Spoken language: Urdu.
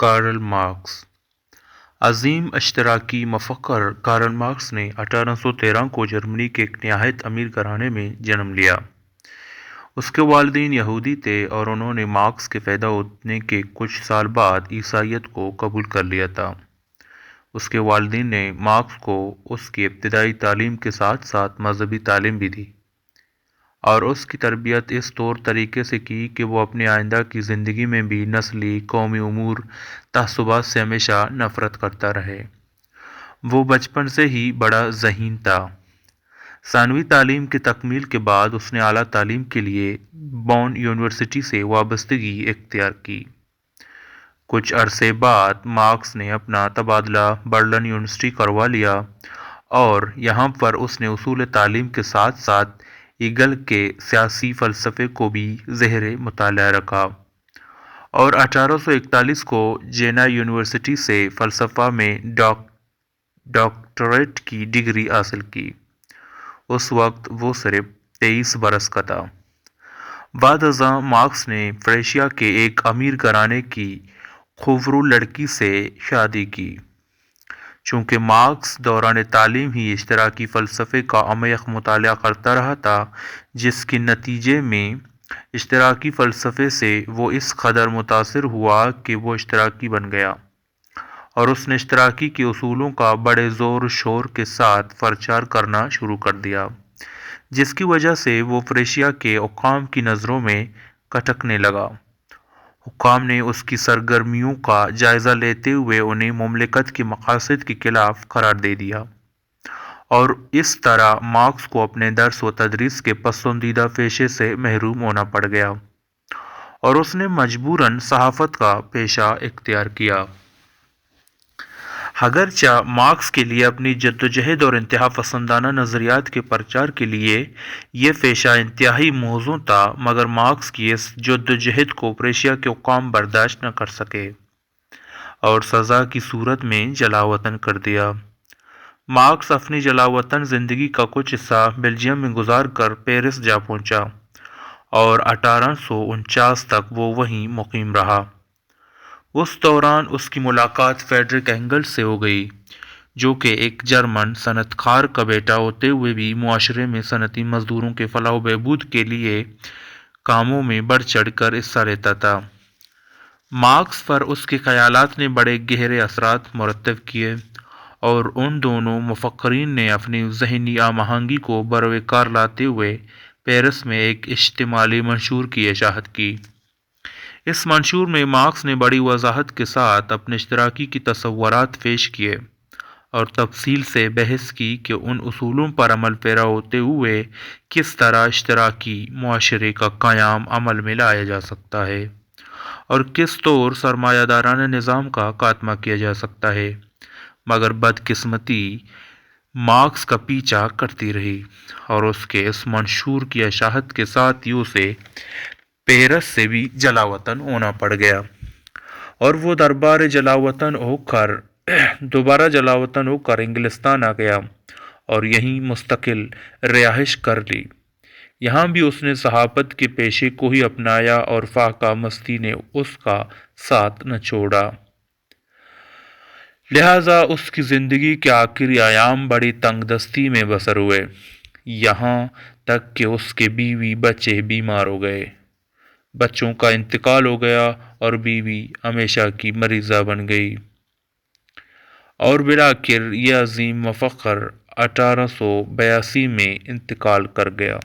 Karl Marx. عظیم اشتراکی مفکر کارل مارکس نے 1813 کو جرمنی کے ایک نہایت امیر گھرانے میں جنم لیا۔ اس کے والدین یہودی تھے اور انہوں نے مارکس کے پیدا ہونے کے کچھ سال بعد عیسائیت کو قبول کر لیا تھا۔ اس کے والدین نے مارکس کو اس کی ابتدائی تعلیم کے ساتھ ساتھ مذہبی تعلیم بھی دی اور اس کی تربیت اس طور طریقے سے کی کہ وہ اپنے آئندہ کی زندگی میں بھی نسلی قومی امور تعصبات سے ہمیشہ نفرت کرتا رہے۔ وہ بچپن سے ہی بڑا ذہین تھا۔ ثانوی تعلیم کی تکمیل کے بعد اس نے اعلیٰ تعلیم کے لیے بون یونیورسٹی سے وابستگی اختیار کی۔ کچھ عرصے بعد مارکس نے اپنا تبادلہ برلن یونیورسٹی کروا لیا اور یہاں پر اس نے اصول تعلیم کے ساتھ ساتھ ہیگل کے سیاسی فلسفے کو بھی زیر مطالعہ رکھا اور 1841 کو جینا یونیورسٹی سے فلسفہ میں ڈاکٹریٹ کی ڈگری حاصل کی۔ اس وقت وہ صرف 23 برس کا تھا۔ بعد ازاں مارکس نے پریشیا کے ایک امیر گھرانے کی خوبرو لڑکی سے شادی کی۔ چونکہ مارکس دوران تعلیم ہی اشتراکی فلسفے کا عمیق مطالعہ کرتا رہا تھا، جس کے نتیجے میں اشتراکی فلسفے سے وہ اس قدر متاثر ہوا کہ وہ اشتراکی بن گیا اور اس نے اشتراکی کے اصولوں کا بڑے زور و شور کے ساتھ پرچار کرنا شروع کر دیا، جس کی وجہ سے وہ پریشیا کے حکام کی نظروں میں کھٹکنے لگا۔ حکام نے اس کی سرگرمیوں کا جائزہ لیتے ہوئے انہیں مملکت کے مقاصد کے خلاف قرار دے دیا اور اس طرح مارکس کو اپنے درس و تدریس کے پسندیدہ پیشے سے محروم ہونا پڑ گیا اور اس نے مجبوراً صحافت کا پیشہ اختیار کیا۔ اگرچہ مارکس کے لیے اپنی جدوجہد اور انتہا پسندانہ نظریات کے پرچار کے لیے یہ پیشہ انتہائی موزوں تھا، مگر مارکس کی اس جدوجہد کو پریشیا کے حکام برداشت نہ کر سکے اور سزا کی صورت میں جلا وطن کر دیا۔ مارکس اپنی جلا وطن زندگی کا کچھ حصہ بیلجیم میں گزار کر پیرس جا پہنچا اور 1849 تک وہ وہیں مقیم رہا۔ اس دوران اس کی ملاقات فریڈرک اینگلز سے ہو گئی، جو کہ ایک جرمن صنعت کار کا بیٹا ہوتے ہوئے بھی معاشرے میں صنعتی مزدوروں کے فلاح و بہبود کے لیے کاموں میں بڑھ چڑھ کر حصہ لیتا تھا۔ مارکس پر اس کے خیالات نے بڑے گہرے اثرات مرتب کیے اور ان دونوں مفکرین نے اپنی ذہنی ہم آہنگی کو بروئے کار لاتے ہوئے پیرس میں ایک اجتماعی منشور کی اشاعت کی۔ اس منشور میں مارکس نے بڑی وضاحت کے ساتھ اپنے اشتراکی کی تصورات پیش کیے اور تفصیل سے بحث کی کہ ان اصولوں پر عمل پیرا ہوتے ہوئے کس طرح اشتراکی معاشرے کا قیام عمل میں لایا جا سکتا ہے اور کس طور سرمایہ دارانہ نظام کا خاتمہ کیا جا سکتا ہے، مگر بدقسمتی مارکس کا پیچھا کرتی رہی اور اس کے اس منشور کی اشاعت کے ساتھ ہی اسے پیرس سے بھی جلا وطن ہونا پڑ گیا اور وہ دوبارہ جلا وطن ہو کر انگلستان آ گیا اور یہیں مستقل رہائش کر لی۔ یہاں بھی اس نے صحافت کے پیشے کو ہی اپنایا اور فاقہ مستی نے اس کا ساتھ نہ چھوڑا۔ لہٰذا اس کی زندگی کے آخری ایام بڑی تنگ دستی میں بسر ہوئے، یہاں تک کہ اس کے بیوی بچے بیمار ہو گئے، بچوں کا انتقال ہو گیا اور بیوی ہمیشہ کی مریضہ بن گئی اور بالآخر یہ عظیم مفکر 1882 میں انتقال کر گیا۔